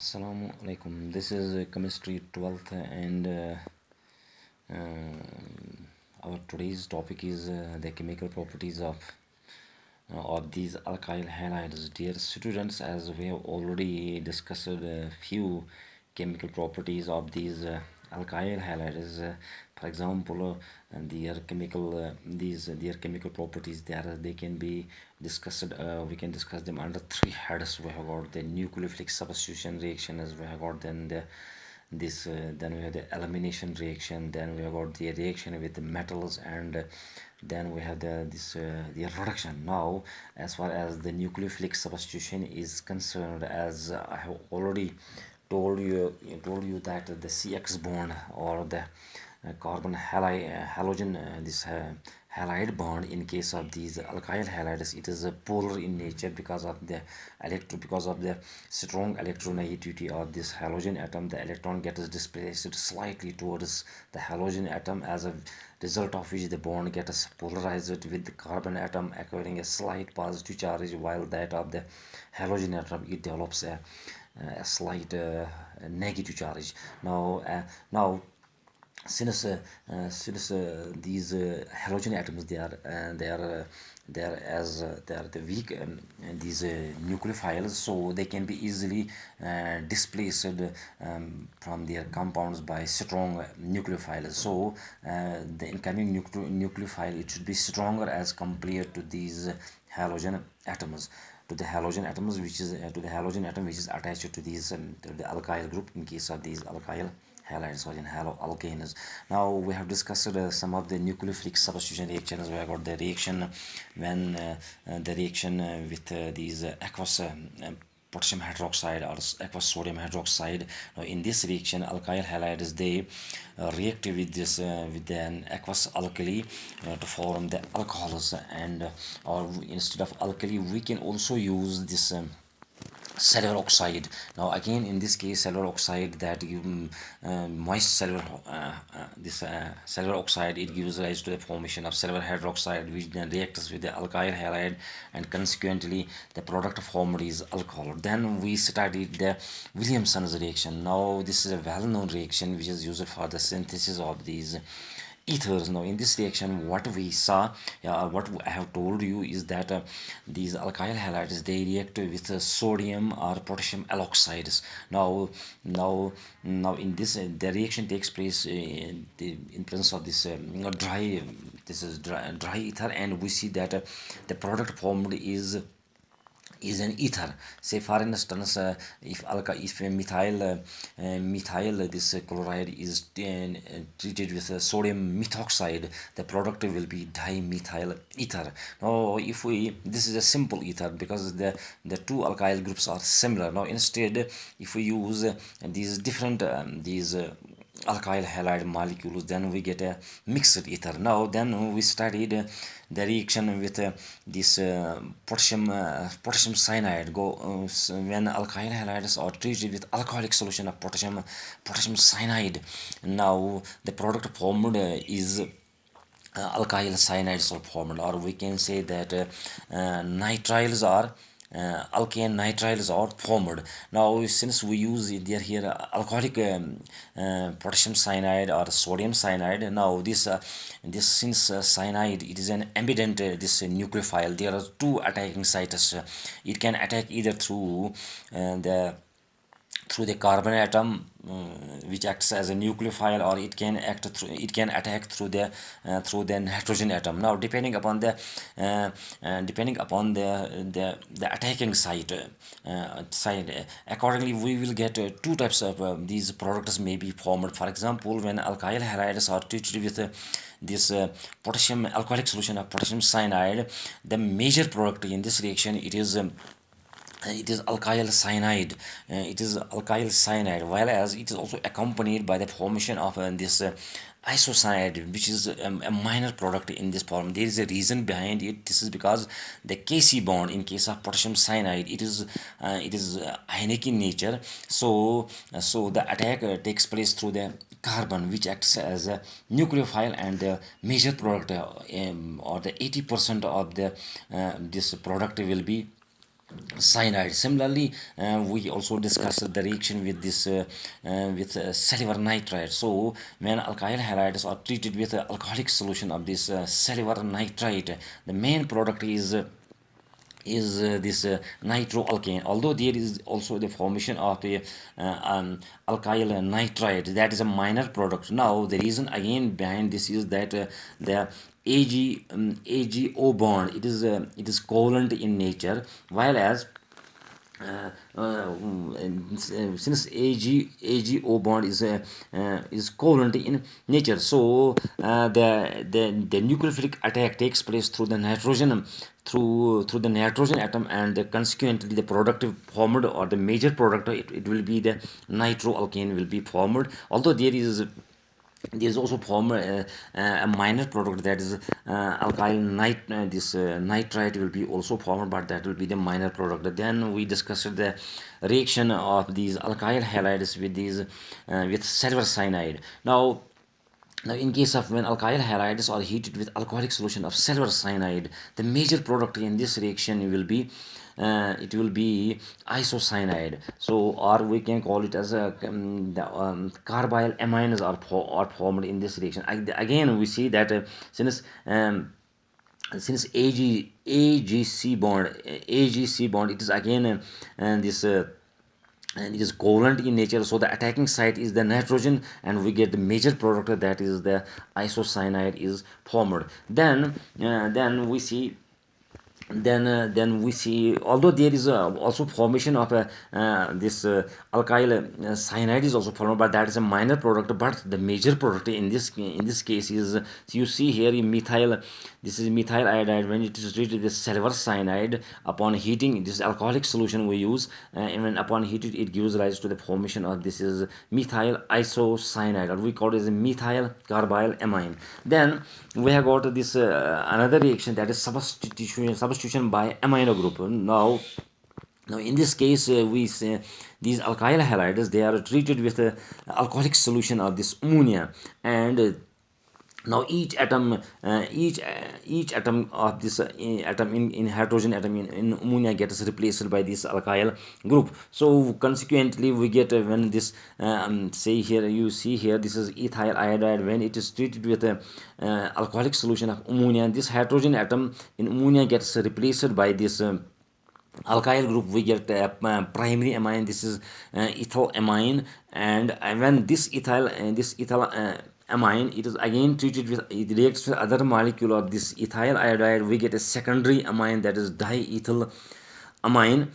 Assalamu alaikum. This is chemistry 12th, and our today's topic is the chemical properties of these alkyl halides. Dear students, as we have already discussed a few chemical properties of these alkyl halides, for example, their chemical properties, they can be discussed. We can discuss them under three heads. We have got the nucleophilic substitution reaction, as we have got then we have the elimination reaction, then we have got the reaction with the metals, and then we have the reduction. Now, as far as the nucleophilic substitution is concerned, as I have already told you that the CX bond, or the carbon halogen this halide bond, in case of these alkyl halides, it is polar in nature because of the strong electronegativity of this halogen atom. The electron gets displaced slightly towards the halogen atom, as a result of which the bond gets polarized, with the carbon atom acquiring a slight positive charge, while that of the halogen atom, it develops a slight negative charge. Now, since these halogen atoms, they are the weak, and these nucleophiles, so they can be easily displaced from their compounds by strong nucleophiles. So the incoming nucleophile, it should be stronger as compared to these halogen atoms to the halogen atoms which is to the halogen atom which is attached to these to the alkyl group, in case of these alkyl halides or in haloalkanes. Now we have discussed some of the nucleophilic substitution reactions. We have got the reaction when the reaction with these aqueous potassium hydroxide or aqueous sodium hydroxide. Now, in this reaction, alkyl halides, they react with this with an aqueous alkali to form the alcohols, and or instead of alkali, we can also use this cellular oxide. Now again, in this case, cellular oxide, that give moist cellular cellular oxide, it gives rise to the formation of cellular hydroxide, which then reacts with the alkyl halide, and consequently the product formed is alcohol. Then we studied the Williamson's reaction. Now this is a well-known reaction which is used for the synthesis of these ethers. Now in this reaction, what we saw, what I have told you, is that these alkyl halides, they react with sodium or potassium alkoxides. Now in this, the reaction takes place in presence of this dry ether, and we see that the product formed is an ether. Say for instance, if methyl this chloride is treated with sodium methoxide, the product will be dimethyl ether. Now if we this is a simple ether, because the two alkyl groups are similar. Now instead, if we use these different alkyl halide molecules, then we get a mixed ether. Now then we studied the reaction with this potassium cyanide. When alkyl halides are treated with alcoholic solution of potassium cyanide, now the product formed is alkyl cyanides are formed, or we can say that nitriles are alkane nitriles are formed. Now since we use there here alcoholic potassium cyanide or sodium cyanide, now this since cyanide, it is an ambident this nucleophile, there are two attacking sites. It can attack either through the carbon atom, which acts as a nucleophile, or it can attack through the nitrogen atom. Now depending upon the attacking site, accordingly we will get two types of these products may be formed. For example, when alkyl halides are treated with this potassium alcoholic solution of potassium cyanide, the major product in this reaction, it is alkyl cyanide. While as it is also accompanied by the formation of this isocyanide, which is a minor product in this form. There is a reason behind it. This is because the Kc bond in case of potassium cyanide, it is ionic in nature. So the attack takes place through the carbon, which acts as a nucleophile, and the major product or the 80% of the this product will be cyanide. Similarly, we also discussed the reaction with this silver nitride. So when alkyl halides are treated with alcoholic solution of this silver nitrite, the main product is this nitroalkane. Although there is also the formation of the alkyl nitride, that is a minor product. Now the reason again behind this is that the AgO bond, it is covalent in nature, while as since AgO bond is covalent in nature, so the nucleophilic attack takes place through the nitrogen, through the nitrogen atom, and consequently the product formed, or the major product, it will be the nitroalkane will be formed. Although there is also form a minor product, that is alkyl this nitrite will be also formed, but that will be the minor product. Then we discussed the reaction of these alkyl halides with these with silver cyanide. Now, in case of when alkyl halides are heated with alcoholic solution of silver cyanide, the major product in this reaction will be it will be isocyanide. So, or we can call it as carbyl amines are formed in this reaction. Again, we see that since AgC bond, it is again this. And it is covalent in nature, so the attacking site is the nitrogen, and we get the major product, that is the isocyanide is formed. Then we see, although there is also formation of this alkyl cyanide is also formed, but that is a minor product. But the major product in this case is, so you see here in methyl, this is methyl iodide. When it is treated with silver cyanide, upon heating, this alcoholic solution we use, and when upon heated, it gives rise to the formation of this is methyl isocyanide, or we call it as a methyl carbyl amine. Then we have got this another reaction, that is substitution by amino group. Now, in this case, we say these alkyl halides, they are treated with alcoholic solution of this ammonia, and now each atom of this atom in hydrogen atom in ammonia gets replaced by this alkyl group. So consequently, we get when this say here, you see here, this is ethyl iodide. When it is treated with alcoholic solution of ammonia, this hydrogen atom in ammonia gets replaced by this alkyl group. We get primary amine, this is ethyl amine. And when this ethyl amine, it is again treated with, it reacts with other molecule of this ethyl iodide, we get a secondary amine, that is diethyl amine.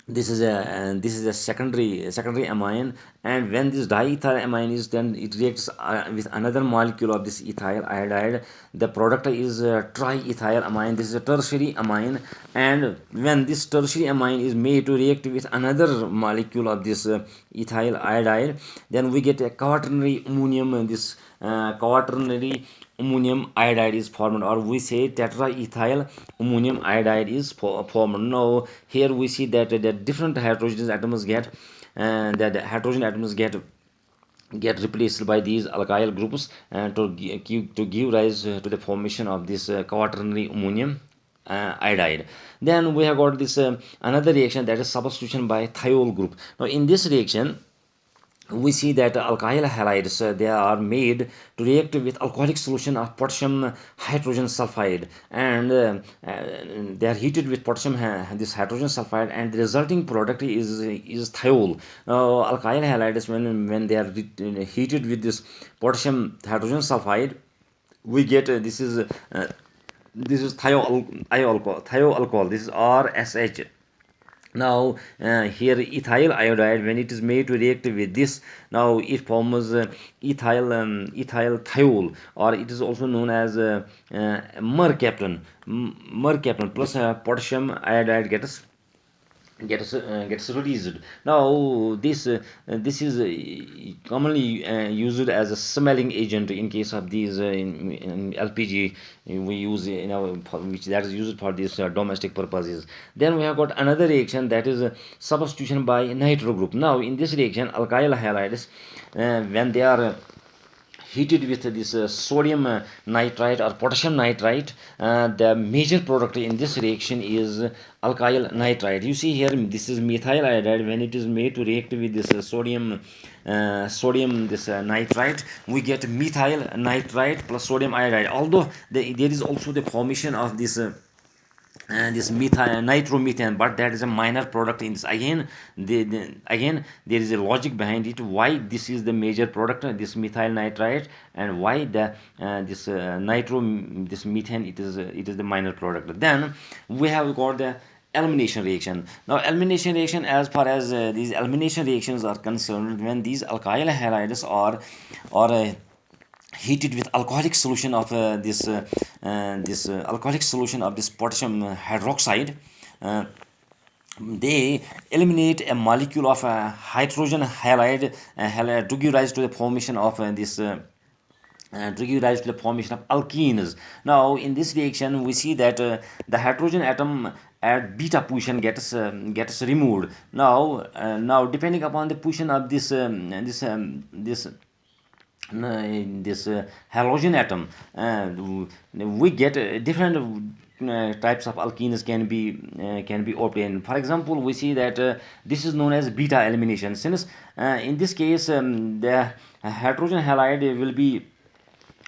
This is a secondary amine, and when this diethyl amine is, then it reacts with another molecule of this ethyl iodide. The product is triethyl amine. This is a tertiary amine, and when this tertiary amine is made to react with another molecule of this ethyl iodide, then we get a quaternary ammonium. This quaternary ammonium iodide is formed, or we say tetraethyl ammonium iodide is formed. Now here we see that the different hydrogen atoms get get replaced by these alkyl groups, to give rise to the formation of this quaternary ammonium iodide. Then we have got this another reaction, that is substitution by thiol group. Now in this reaction, we see that alkyl halides, they are made to react with alcoholic solution of potassium hydrogen sulfide, and they are heated with potassium this hydrogen sulfide, and the resulting product is thiol. Alkyl halides, when they are heated with this potassium hydrogen sulfide, we get this is thioalcohol. This is RSH. Now here ethyl iodide, when it is made to react with this, now it forms ethyl thiol, or it is also known as mercaptan. Mercaptan plus potassium iodide gets released. Now this is commonly used as a smelling agent in case of these in LPG we use which that is used for these domestic purposes. Then we have got another reaction, that is substitution by nitro group. Now in this reaction, alkyl halides, when they are heated with this sodium nitrite or potassium nitrite. The major product in this reaction is alkyl nitrite. You see here, this is methyl iodide. When it is made to react with this sodium this nitrite, we get methyl nitrite plus sodium iodide. Although there is also the formation of this nitromethane, but that is a minor product in this. Again there is a logic behind it, why this is the major product, this methyl nitrite, and why the this methane, it is the minor product. Then we have got the elimination reaction. Now elimination reaction, as far as these elimination reactions are concerned, when these alkyl halides are heated with alcoholic solution of this alcoholic solution of this potassium hydroxide, they eliminate a molecule of hydrogen halide to give rise to the formation of alkenes. Now in this reaction we see that the hydrogen atom at beta position gets removed. Now depending upon the position of this halogen atom, we get different types of alkenes can be obtained. For example, we see that this is known as beta elimination, since in this case the hydrogen halide will be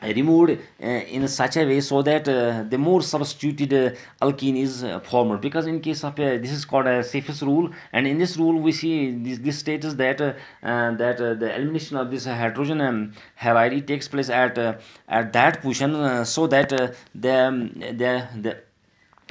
removed in such a way so that the more substituted alkene is formed. Because in case of this is called a safest rule, and in this rule we see this status that the elimination of this hydrogen halide, it takes place at that position, so that the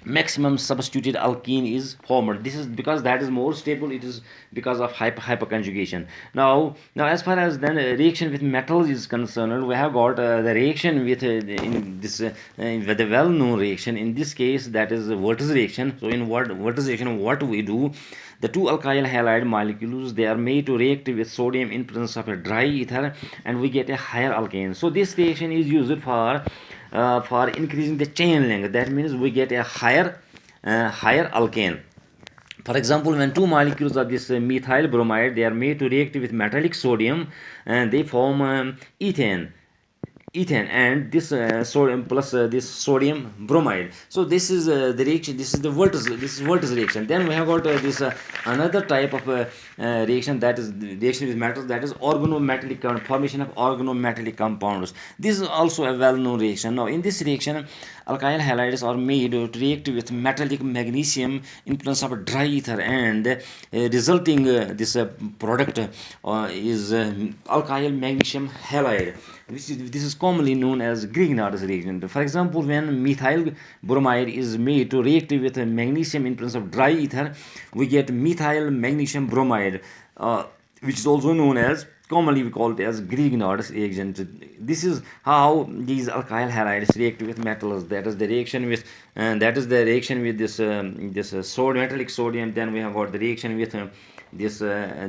maximum substituted alkene is formed. This is because that is more stable. It is because of hyperconjugation. Now as far as then reaction with metals is concerned, we have got the reaction with in this with the well-known reaction. In this case, that is the Wertz reaction. So in Wertz reaction, what we do, the two alkyl halide molecules, they are made to react with sodium in presence of a dry ether, and we get a higher alkane. So this reaction is used for increasing the chain length. That means we get a higher alkane. For example, when two molecules of this methyl bromide, they are made to react with metallic sodium, and they form ethane, and this sodium plus this sodium bromide. So this is the reaction. This is the Wertz reaction. Then we have got this another type of reaction, that is the reaction with metals, that is organometallic formation of organometallic compounds. This is also a well-known reaction. Now in this reaction, alkyl halides are made to react with metallic magnesium in presence of a dry ether, and resulting this product is alkyl magnesium halide. This is commonly known as Grignard's reagent. For example, when methyl bromide is made to react with magnesium in presence of dry ether, we get methyl magnesium bromide, which is also known as, commonly we call it as Grignard's reagent. This is how these alkyl halides react with metals. That is the reaction with this metallic sodium. Then we have got the reaction with